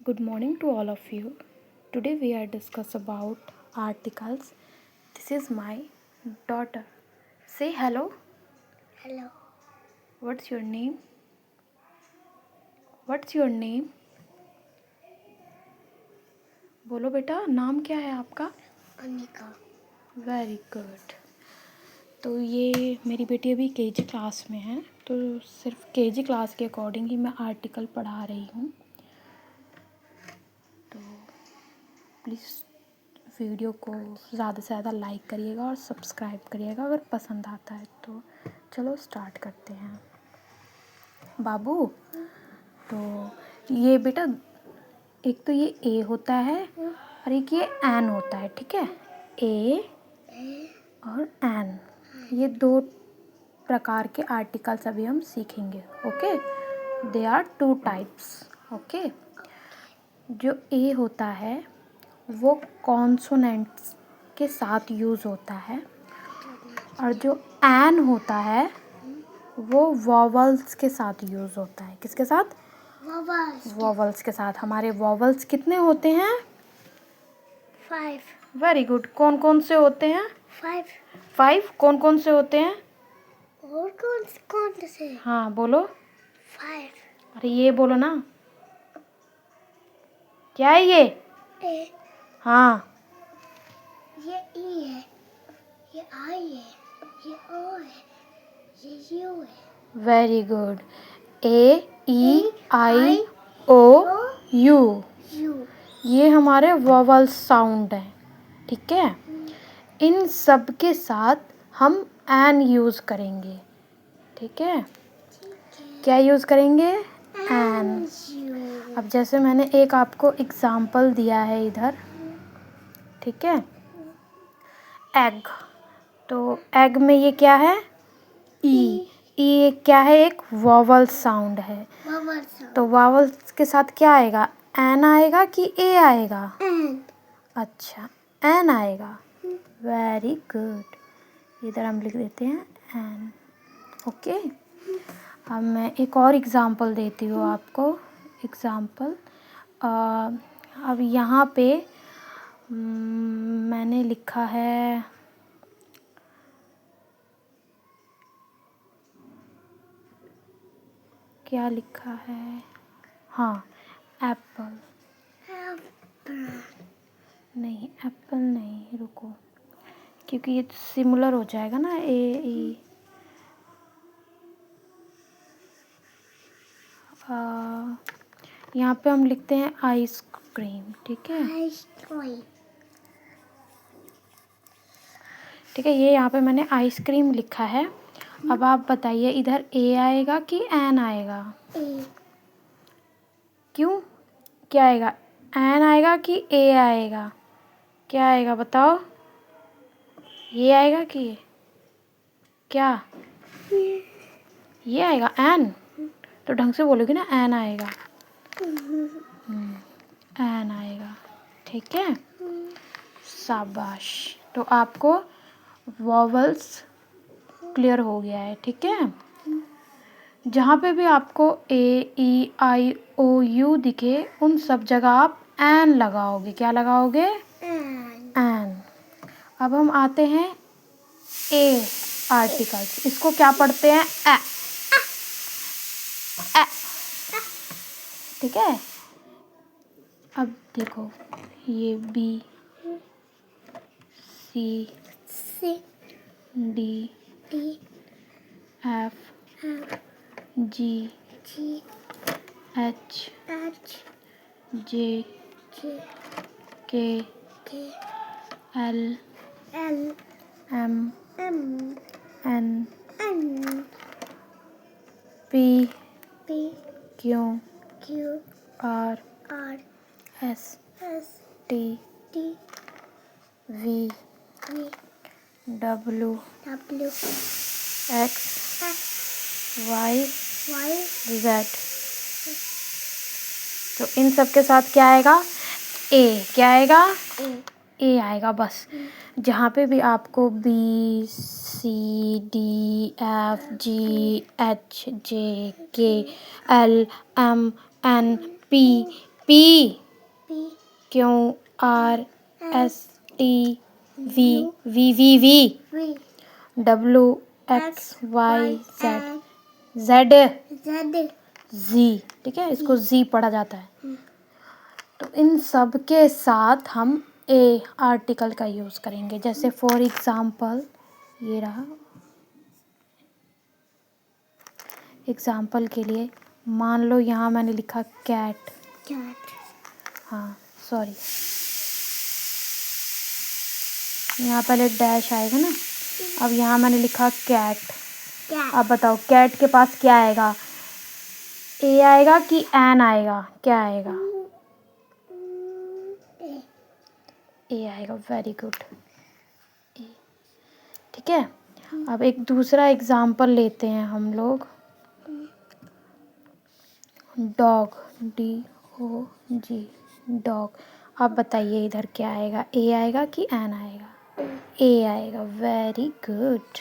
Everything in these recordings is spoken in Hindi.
Good morning to all of you. Today we are discuss about articles. This is my daughter. Say hello. Hello. What's your name? What's your name? बोलो बेटा, नाम क्या है आपका? अनिका. Very good. तो ये मेरी बेटी अभी केजी क्लास में है, तो सिर्फ केजी क्लास के अकॉर्डिंग ही मैं आर्टिकल पढ़ा रही हूँ. तो प्लीज़ वीडियो को ज़्यादा से ज़्यादा लाइक करिएगा और सब्सक्राइब करिएगा अगर पसंद आता है तो. चलो स्टार्ट करते हैं. बाबू, तो ये बेटा, एक तो ये ए होता है और एक ये एन होता है, ठीक है? ए और एन, ये दो प्रकार के आर्टिकल्स अभी हम सीखेंगे. Okay, they are two types. Okay, जो ए होता है वो कॉन्सोनेंट्स के साथ यूज़ होता है और जो एन होता है वो वॉवल्स के साथ यूज़ होता है. किसके साथ? वॉवल्स के साथ. हमारे वॉवल्स कितने होते हैं? 5. Very good. कौन कौन से होते हैं? 5. 5. कौन कौन से होते हैं? और कौन से? हाँ बोलो. 5. अरे ये बोलो ना, क्या है ये? ए. हाँ, ये ई है, ये आई है, ये ओ है, ये यू है. Very good. A E I O U, U. ये हमारे वॉवल साउंड हैं, ठीक है? इन सब के साथ हम एन यूज़ करेंगे, ठीक है? क्या यूज़ करेंगे? एन. अब जैसे मैंने एक आपको एग्जाम्पल दिया है इधर, ठीक है? एग. तो एग में ये क्या है? ई. ई क्या है? एक वॉवल साउंड है. तो वॉवल के साथ क्या आएगा? एन आएगा कि ए आएगा? एन. अच्छा, एन आएगा. Very good. इधर हम लिख देते हैं एन. ओके, अब मैं एक और एग्ज़ाम्पल देती हूँ आपको. एग्ज़ाम्पल, अब यहाँ पे मैंने लिखा है, क्या लिखा है? हाँ, एप्पल. नहीं, एप्पल नहीं, रुको, क्योंकि ये सिमिलर हो जाएगा ना. ए ई. यहाँ पे हम लिखते हैं आइसक्रीम, ठीक है? आइसक्रीम. ठीक है, ये यहाँ पे मैंने आइसक्रीम लिखा है. अब आप बताइए, इधर ए आएगा कि एन आएगा? ए. क्यों? क्या आएगा? एन आएगा कि ए आएगा? क्या आएगा बताओ? ये आएगा कि क्या? ये आएगा, एन. तो ढंग से बोलोगे ना, एन आएगा. एन आएगा, ठीक है? शाबाश. तो आपको वॉवल्स क्लियर हो गया है, ठीक है? जहाँ पे भी आपको ए ई आई ओ यू दिखे, उन सब जगह आप एन लगाओगे. क्या लगाओगे? एन. अब हम आते हैं ए आर्टिकल्स. इसको क्या पढ़ते हैं? ए. ए, ठीक है? अब देखो, ये B, C, D, F, G, H, J, K, L, M, N, P, Q, R, S, T, V, W, X, Y, Z. तो इन सब के साथ क्या आएगा? ए. क्या आएगा? ए आएगा बस. जहाँ पे भी आपको B, C, D, F, G, H, J, K, L, M, N, P, P P Q R S T V V V V V W X Y Z Z Z Z। ठीक है, इसको Z पढ़ा जाता है। तो इन सब के साथ हम ए आर्टिकल का यूज़ करेंगे। जैसे फॉर एग्ज़ाम्पल ये रहा, एग्ज़ाम्पल के लिए मान लो यहाँ मैंने लिखा कैट। cat हाँ सॉरी, यहाँ पहले डैश आएगा ना। अब यहाँ मैंने लिखा कैट। cat अब बताओ कैट के पास क्या आएगा, ए आएगा कि एन आएगा, क्या आएगा? A ए आएगा। वेरी गुड, ए। ठीक है, अब एक दूसरा एग्जाम्पल लेते हैं हम लोग। Dog, DOG dog. अब बताइए इधर क्या आएगा, ए आएगा कि एन आएगा? ए आएगा। Very good.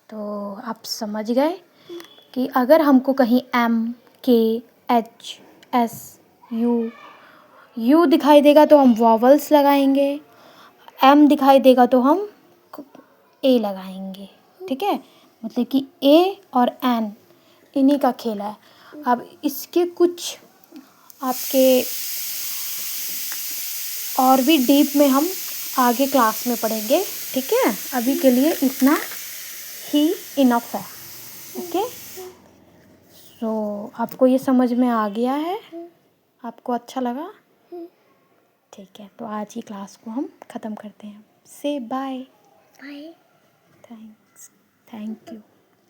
तो आप समझ गए कि अगर हमको कहीं MKHSU यू दिखाई देगा तो हम वॉवल्स लगाएंगे, M दिखाई देगा तो हम ए लगाएंगे। ठीक है, मतलब कि ए और एन इन्हीं का खेल है। अब इसके कुछ आपके और भी डीप में हम आगे क्लास में पढ़ेंगे। ठीक है, अभी के लिए इतना ही इनफ है। ओके, सो आपको ये समझ में आ गया है? आपको अच्छा लगा? ठीक है, तो आज की क्लास को हम ख़त्म करते हैं। Say bye. Bye thanks, thank you.